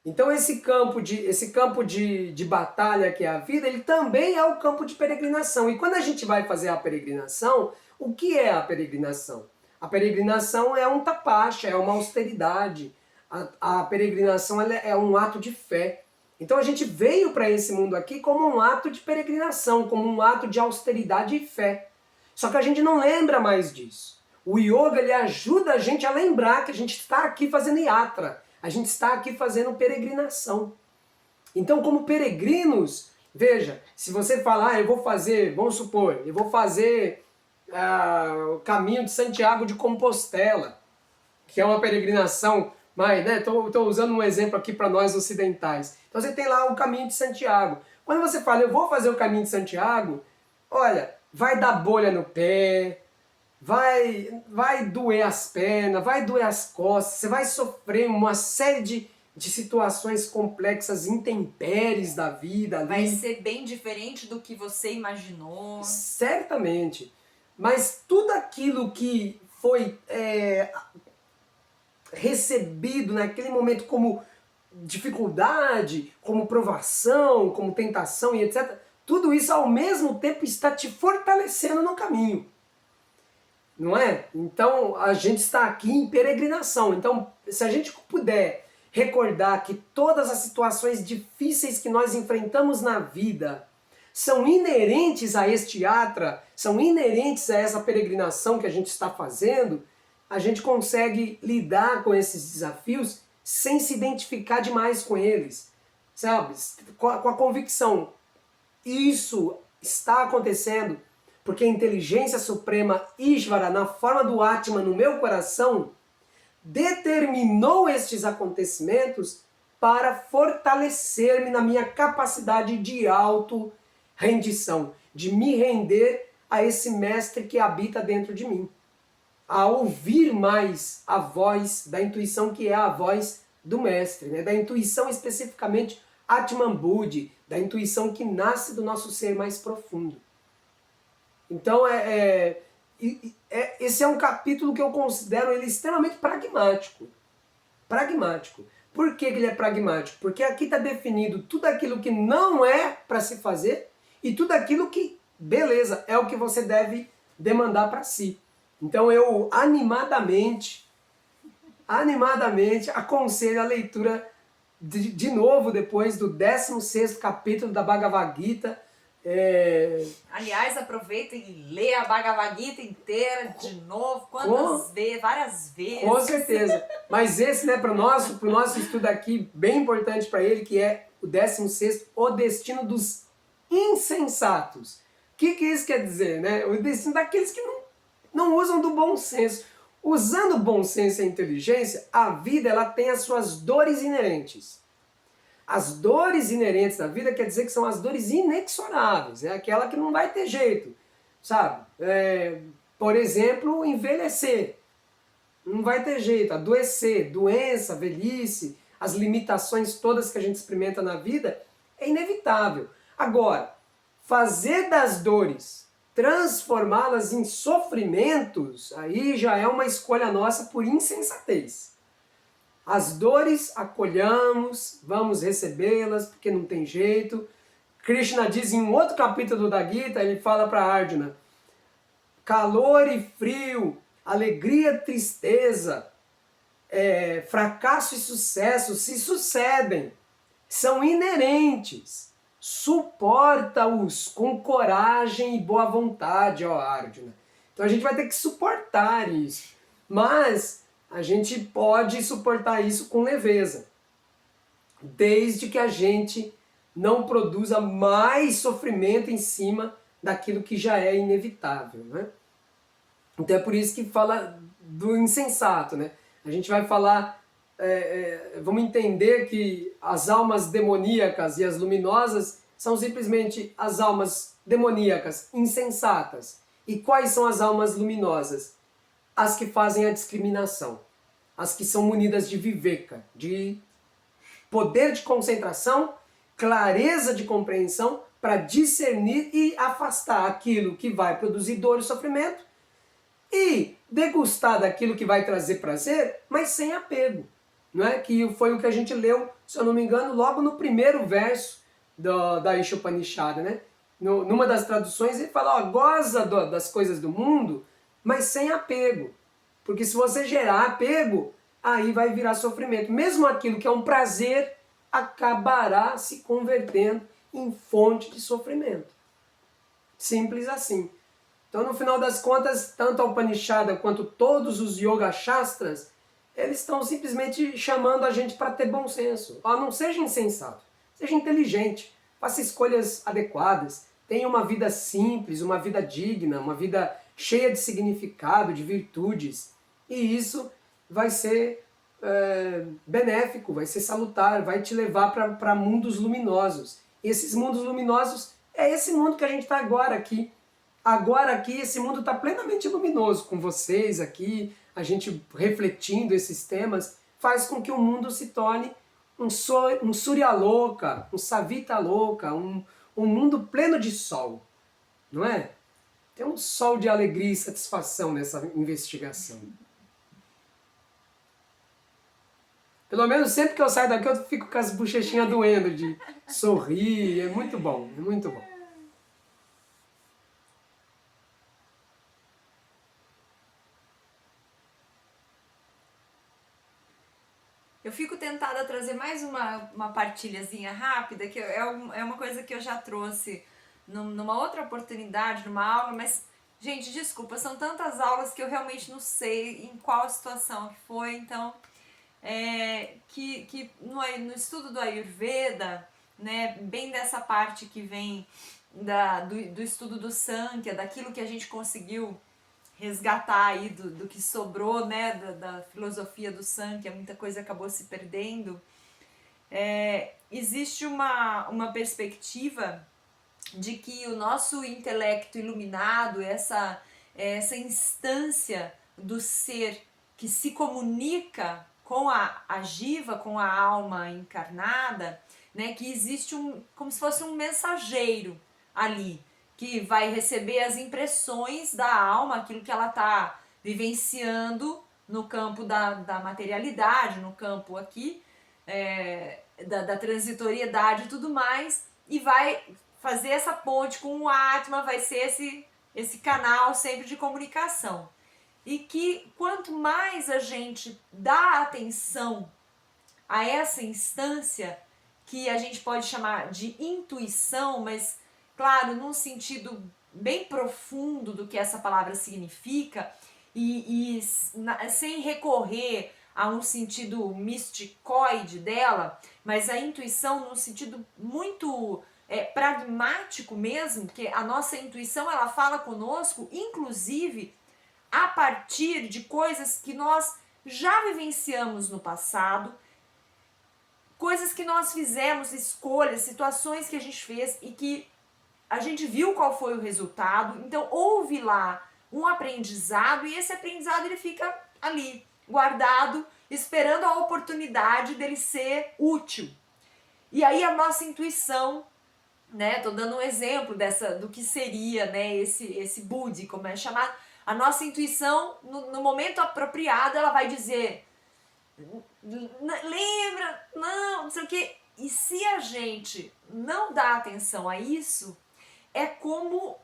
Então esse campo de batalha que é a vida, ele também é o campo de peregrinação. E quando a gente vai fazer a peregrinação, o que é a peregrinação? A peregrinação é um tapacha, é uma austeridade. A peregrinação ela é um ato de fé. Então a gente veio para esse mundo aqui como um ato de peregrinação, como um ato de austeridade e fé. Só que a gente não lembra mais disso. O yoga ele ajuda a gente a lembrar que a gente está aqui fazendo yatra. A gente está aqui fazendo peregrinação. Então, como peregrinos, veja, se você falar, eu vou fazer, vamos supor, eu vou fazer o caminho de Santiago de Compostela, que é uma peregrinação, mas, né, estou usando um exemplo aqui para nós ocidentais. Então você tem lá o caminho de Santiago. Quando você fala, eu vou fazer o caminho de Santiago, olha, vai dar bolha no pé, vai doer as pernas, vai doer as costas, você vai sofrer uma série de situações complexas, intempéries da vida ali. Vai ser bem diferente do que você imaginou. Certamente. Mas tudo aquilo que foi recebido naquele momento como dificuldade, como provação, como tentação e etc., tudo isso ao mesmo tempo está te fortalecendo no caminho. Não é? Então a gente está aqui em peregrinação. Então, se a gente puder recordar que todas as situações difíceis que nós enfrentamos na vida são inerentes a este yatra, são inerentes a essa peregrinação que a gente está fazendo, a gente consegue lidar com esses desafios sem se identificar demais com eles, sabe? Com a convicção, isso está acontecendo porque a inteligência suprema Ishvara, na forma do Atman no meu coração, determinou estes acontecimentos para fortalecer-me na minha capacidade de auto-rendição, de me render a esse mestre que habita dentro de mim, a ouvir mais a voz da intuição que é a voz do mestre, né? Da intuição especificamente Atman Buddhi, da intuição que nasce do nosso ser mais profundo. Então esse é um capítulo que eu considero ele extremamente pragmático. Pragmático. Por que ele é pragmático? Porque aqui está definido tudo aquilo que não é para se fazer e tudo aquilo que, beleza, é o que você deve demandar para si. Então eu animadamente aconselho a leitura de novo depois do 16º capítulo da Bhagavad Gita. Aliás, aproveita e lê a Bhagavad Gita inteira de novo, quantas vezes, várias vezes. Com certeza. Mas esse, né, para o nosso estudo aqui, bem importante para ele, que é o 16º, o destino dos insensatos. O que isso quer dizer? Né? O destino daqueles que não usam do bom senso. Usando o bom senso e a inteligência, a vida ela tem as suas dores inerentes. As dores inerentes da vida quer dizer que são as dores inexoráveis, é aquela que não vai ter jeito, sabe? Por exemplo, envelhecer, não vai ter jeito, adoecer, doença, velhice, as limitações todas que a gente experimenta na vida, é inevitável. Agora, fazer das dores, transformá-las em sofrimentos, aí já é uma escolha nossa por insensatez. As dores acolhamos, vamos recebê-las, porque não tem jeito. Krishna diz em um outro capítulo da Gita, ele fala para Arjuna, calor e frio, alegria e tristeza, fracasso e sucesso se sucedem, são inerentes. Suporta-os com coragem e boa vontade, ó Arjuna. Então a gente vai ter que suportar isso. Mas a gente pode suportar isso com leveza, desde que a gente não produza mais sofrimento em cima daquilo que já é inevitável, né? Então é por isso que fala do insensato, né? A gente vai falar, vamos entender que as almas demoníacas e as luminosas são simplesmente as almas demoníacas, insensatas. E quais são as almas luminosas? As que fazem a discriminação, as que são munidas de viveka, de poder de concentração, clareza de compreensão para discernir e afastar aquilo que vai produzir dor e sofrimento e degustar daquilo que vai trazer prazer, mas sem apego. não é? Que foi o que a gente leu, se eu não me engano, logo no primeiro verso da Ishopanishad, né? Numa das traduções ele fala, ó, goza das coisas do mundo, mas sem apego. Porque se você gerar apego, aí vai virar sofrimento. Mesmo aquilo que é um prazer, acabará se convertendo em fonte de sofrimento. Simples assim. Então, no final das contas, tanto a Upanishad quanto todos os Yoga Shastras, eles estão simplesmente chamando a gente para ter bom senso. Ó, não seja insensato, seja inteligente, faça escolhas adequadas, tenha uma vida simples, uma vida digna, uma vida cheia de significado, de virtudes. E isso vai ser benéfico, vai ser salutar, vai te levar para mundos luminosos. E esses mundos luminosos é esse mundo que a gente está agora aqui. Agora aqui esse mundo está plenamente luminoso com vocês aqui, a gente refletindo esses temas, faz com que o mundo se torne um Surya Loka, um Savita Loka, um mundo pleno de sol, não é? Tem um sol de alegria e satisfação nessa investigação. Pelo menos sempre que eu saio daqui eu fico com as bochechinhas doendo de sorrir, é muito bom, é muito bom. Eu fico tentada a trazer mais uma partilhazinha rápida, que é uma coisa que eu já trouxe numa outra oportunidade, numa aula, mas, gente, desculpa, são tantas aulas que eu realmente não sei em qual situação que foi, então, que no estudo do Ayurveda, né, bem dessa parte que vem do estudo do Sankhya, daquilo que a gente conseguiu resgatar aí do que sobrou, né, da filosofia do Sankhya, muita coisa acabou se perdendo. Existe uma perspectiva de que o nosso intelecto iluminado, essa instância do ser que se comunica com a jiva, com a alma encarnada, né, que existe como se fosse um mensageiro ali, que vai receber as impressões da alma, aquilo que ela está vivenciando no campo da materialidade, no campo aqui da transitoriedade e tudo mais, e vai fazer essa ponte com o Atma, vai ser esse canal sempre de comunicação. E que quanto mais a gente dá atenção a essa instância, que a gente pode chamar de intuição, mas claro, num sentido bem profundo do que essa palavra significa, sem recorrer a um sentido misticoide dela, mas a intuição num sentido muito pragmático mesmo, que a nossa intuição ela fala conosco, inclusive a partir de coisas que nós já vivenciamos no passado, coisas que nós fizemos, escolhas, situações que a gente fez e que a gente viu qual foi o resultado, então houve lá um aprendizado e esse aprendizado ele fica ali, guardado, esperando a oportunidade dele ser útil. E aí a nossa intuição, né, tô dando um exemplo do que seria, né, esse Buddhi, como é chamado, a nossa intuição, no momento apropriado, ela vai dizer, lembra, não sei o que, e se a gente não dá atenção a isso, é como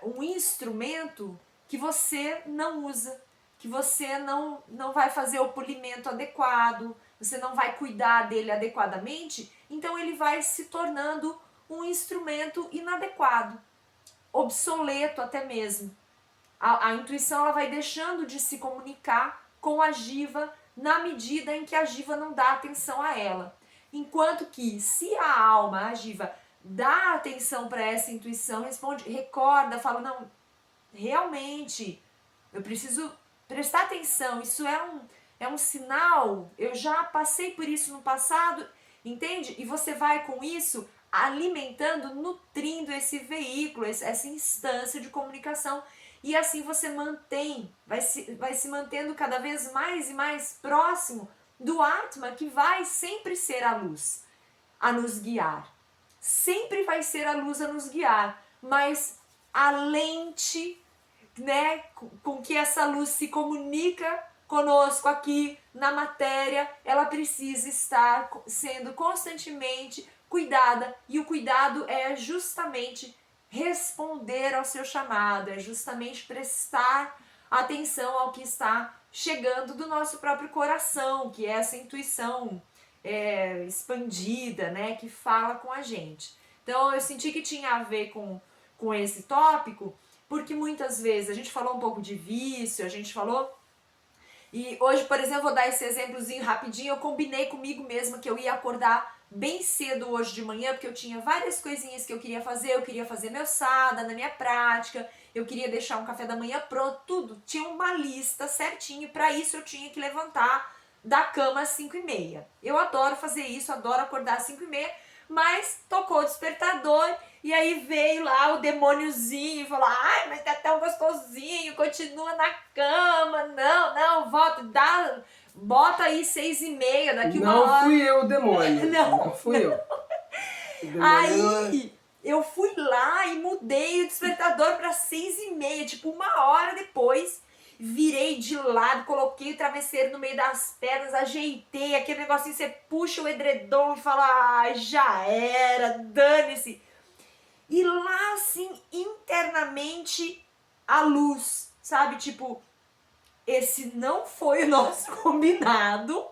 um instrumento que você não usa, que você não vai fazer o polimento adequado, você não vai cuidar dele adequadamente, então ele vai se tornando um instrumento inadequado, obsoleto até mesmo. A intuição ela vai deixando de se comunicar com a jiva na medida em que a jiva não dá atenção a ela. Enquanto que se a alma, a jiva, dá atenção para essa intuição, responde, recorda, fala, não, realmente, eu preciso prestar atenção, isso é um sinal, eu já passei por isso no passado, entende? E você vai com isso alimentando, nutrindo esse veículo, essa instância de comunicação, e assim você vai se mantendo cada vez mais e mais próximo do Atma, que vai sempre ser a luz a nos guiar. Sempre vai ser a luz a nos guiar, mas a lente, né, com que essa luz se comunica conosco aqui na matéria, ela precisa estar sendo constantemente cuidada, e o cuidado é justamente responder ao seu chamado, é justamente prestar atenção ao que está chegando do nosso próprio coração, que é essa intuição expandida, né, que fala com a gente. Então eu senti que tinha a ver com esse tópico, porque muitas vezes a gente falou um pouco de vício, a gente falou. E hoje, por exemplo, vou dar esse exemplozinho rapidinho. Eu combinei comigo mesma que eu ia acordar bem cedo hoje de manhã, porque eu tinha várias coisinhas que eu queria fazer. Eu queria fazer meu sada na minha prática, eu queria deixar um café da manhã pronto, tudo. Tinha uma lista certinho, e para isso eu tinha que levantar da cama às 5h30. Eu adoro fazer isso, adoro acordar às 5h30, mas tocou o despertador e aí veio lá o demôniozinho e falou: ai, mas tá tão gostosinho, continua na cama, não, volta, bota aí 6h30, daqui uma hora. Não fui eu o demônio, não fui eu. Aí eu fui lá e mudei o despertador para 6h30, tipo uma hora depois. Virei de lado, coloquei o travesseiro no meio das pernas, ajeitei aquele negocinho, você puxa o edredom e fala: ah, já era, dane-se. E lá, assim, internamente, a luz, sabe? Tipo, esse não foi o nosso combinado.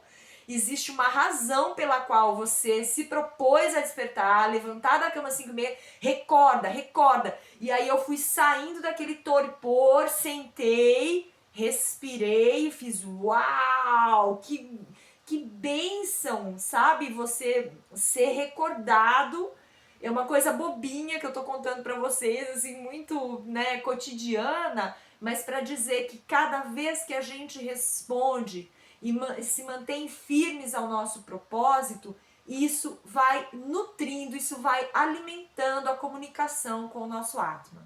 Existe uma razão pela qual você se propôs a despertar, levantar da cama às 5h30, recorda. E aí eu fui saindo daquele torpor, sentei, respirei, fiz uau, que bênção, sabe? Você ser recordado. É uma coisa bobinha que eu tô contando pra vocês, assim, muito, né, cotidiana, mas para dizer que cada vez que a gente responde e se mantém firmes ao nosso propósito, isso vai nutrindo, isso vai alimentando a comunicação com o nosso Atman.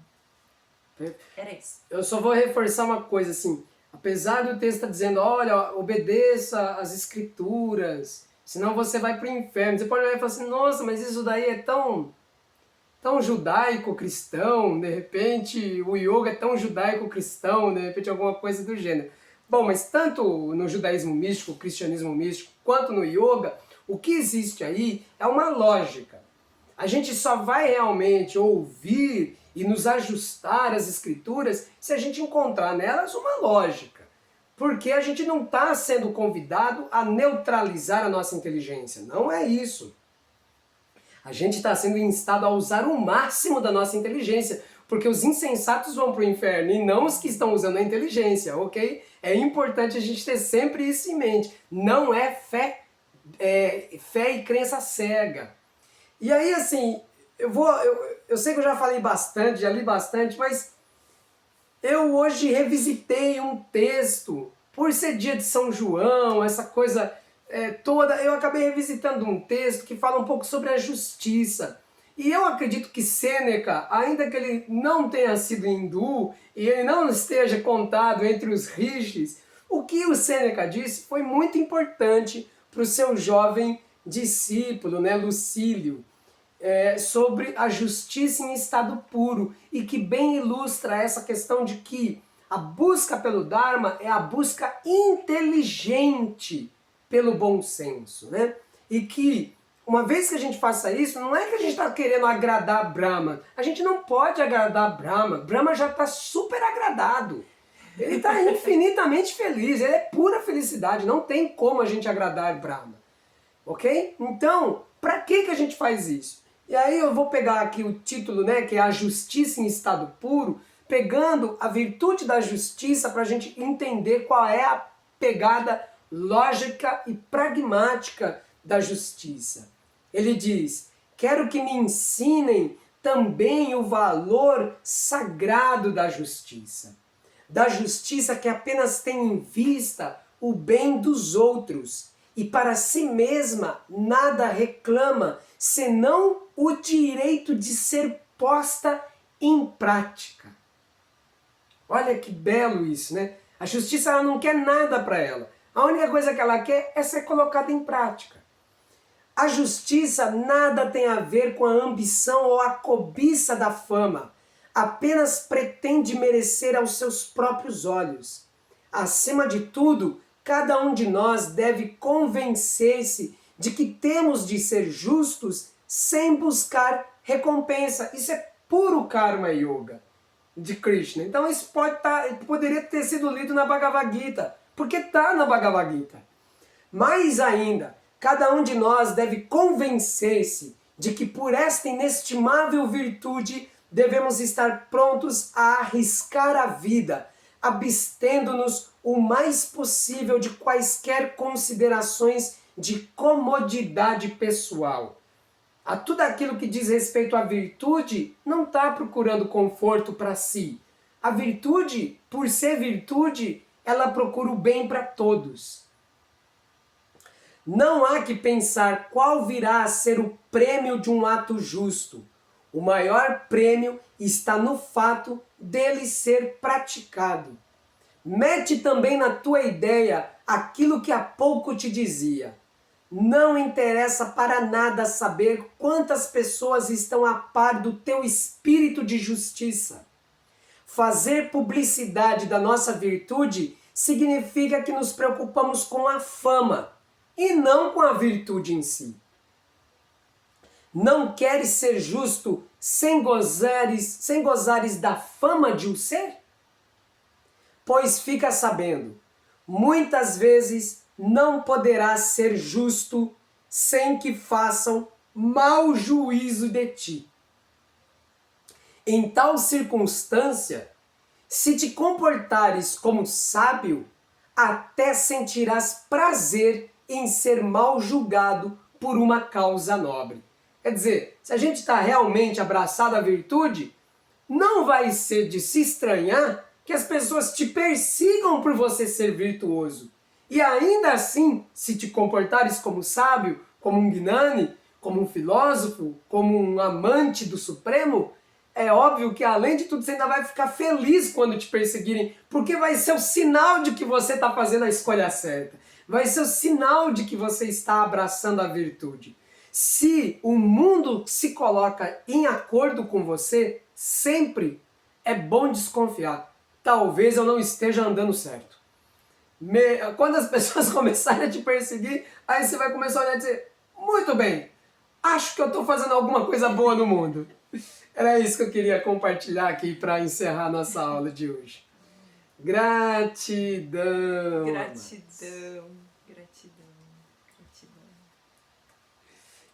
Era isso. Eu só vou reforçar uma coisa, assim, apesar do texto estar dizendo: olha, obedeça às escrituras, senão você vai para o inferno. Você pode olhar e falar assim: nossa, mas isso daí é tão judaico-cristão, de repente o yoga é tão judaico-cristão, de repente alguma coisa do gênero. Bom, mas tanto no judaísmo místico, cristianismo místico, quanto no yoga, o que existe aí é uma lógica. A gente só vai realmente ouvir e nos ajustar às escrituras se a gente encontrar nelas uma lógica. Porque a gente não está sendo convidado a neutralizar a nossa inteligência. Não é isso. A gente está sendo instado a usar o máximo da nossa inteligência, porque os insensatos vão para o inferno e não os que estão usando a inteligência, ok? É importante a gente ter sempre isso em mente. Não é fé e crença cega. E aí, assim, eu sei que eu já falei bastante, já li bastante, mas eu hoje revisitei um texto, por ser dia de São João, essa coisa toda, eu acabei revisitando um texto que fala um pouco sobre a justiça. E eu acredito que Sêneca, ainda que ele não tenha sido hindu e ele não esteja contado entre os rishis, o que o Sêneca disse foi muito importante para o seu jovem discípulo, né, Lucílio, sobre a justiça em estado puro, e que bem ilustra essa questão de que a busca pelo Dharma é a busca inteligente pelo bom senso, né? E que uma vez que a gente faça isso, não é que a gente está querendo agradar Brahma. A gente não pode agradar Brahma. Brahma já está super agradado. Ele está infinitamente feliz. Ele é pura felicidade. Não tem como a gente agradar Brahma. Ok? Então, para que a gente faz isso? E aí eu vou pegar aqui o título, né, que é a justiça em estado puro, pegando a virtude da justiça para a gente entender qual é a pegada lógica e pragmática da justiça. Ele diz: quero que me ensinem também o valor sagrado da justiça que apenas tem em vista o bem dos outros e para si mesma nada reclama senão o direito de ser posta em prática. Olha que belo isso, né? A justiça, ela não quer nada para ela. A única coisa que ela quer é ser colocada em prática. A justiça nada tem a ver com a ambição ou a cobiça da fama. Apenas pretende merecer aos seus próprios olhos. Acima de tudo, cada um de nós deve convencer-se de que temos de ser justos sem buscar recompensa. Isso é puro Karma Yoga de Krishna. Então isso poderia ter sido lido na Bhagavad Gita, porque está na Bhagavad Gita. Mais ainda, cada um de nós deve convencer-se de que por esta inestimável virtude devemos estar prontos a arriscar a vida, abstendo-nos o mais possível de quaisquer considerações de comodidade pessoal. A tudo aquilo que diz respeito à virtude, não está procurando conforto para si. A virtude, por ser virtude, ela procura o bem para todos. Não há que pensar qual virá a ser o prêmio de um ato justo. O maior prêmio está no fato dele ser praticado. Mete também na tua ideia aquilo que há pouco te dizia. Não interessa para nada saber quantas pessoas estão a par do teu espírito de justiça. Fazer publicidade da nossa virtude significa que nos preocupamos com a fama e não com a virtude em si. Não queres ser justo sem gozares da fama de o ser? Pois fica sabendo, muitas vezes não poderás ser justo sem que façam mau juízo de ti. Em tal circunstância, se te comportares como sábio, até sentirás prazer em ser mal julgado por uma causa nobre. Quer dizer, se a gente está realmente abraçado à virtude, não vai ser de se estranhar que as pessoas te persigam por você ser virtuoso. E ainda assim, se te comportares como sábio, como um gnani, como um filósofo, como um amante do Supremo, é óbvio que além de tudo você ainda vai ficar feliz quando te perseguirem, porque vai ser o sinal de que você está fazendo a escolha certa. Vai ser o sinal de que você está abraçando a virtude. Se o mundo se coloca em acordo com você, sempre é bom desconfiar. Talvez eu não esteja andando certo. Quando as pessoas começarem a te perseguir, aí você vai começar a olhar e dizer, muito bem, acho que eu estou fazendo alguma coisa boa no mundo. Era isso que eu queria compartilhar aqui para encerrar nossa aula de hoje. Gratidão. Gratidão, gratidão, gratidão.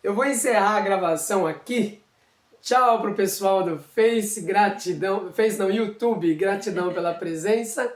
Eu vou encerrar a gravação aqui. Tchau pro pessoal do Face, gratidão. Face não, YouTube, gratidão pela presença.